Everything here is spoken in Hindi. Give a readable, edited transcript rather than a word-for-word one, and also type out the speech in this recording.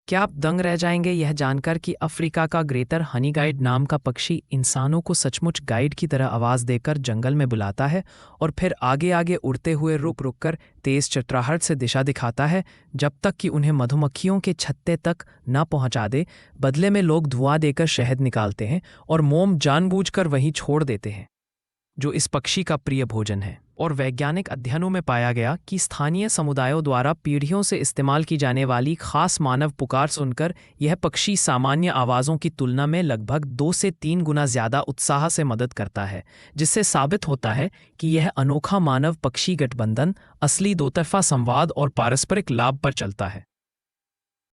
क्या आप दंग रह जाएंगे यह जानकर कि अफ्रीका का ग्रेटर हनी गाइड नाम का पक्षी इंसानों को सचमुच गाइड की तरह आवाज़ देकर जंगल में बुलाता है और फिर आगे आगे उड़ते हुए रुक रुक कर तेज़ चटराहट से दिशा दिखाता है जब तक कि उन्हें मधुमक्खियों के छत्ते तक न पहुंचा दे। बदले में लोग धुआं देकर शहद निकालते हैं और मोम जानबूझकर वहीं छोड़ देते हैं, जो इस पक्षी का प्रिय भोजन है। और वैज्ञानिक अध्ययनों में पाया गया कि स्थानीय समुदायों द्वारा पीढ़ियों से इस्तेमाल की जाने वाली खास मानव पुकार सुनकर यह पक्षी सामान्य आवाज़ों की तुलना में लगभग 2 से 3 गुना ज़्यादा उत्साह से मदद करता है, जिससे साबित होता है कि यह अनोखा मानव पक्षी गठबंधन असली दोतरफा संवाद और पारस्परिक लाभ पर चलता है।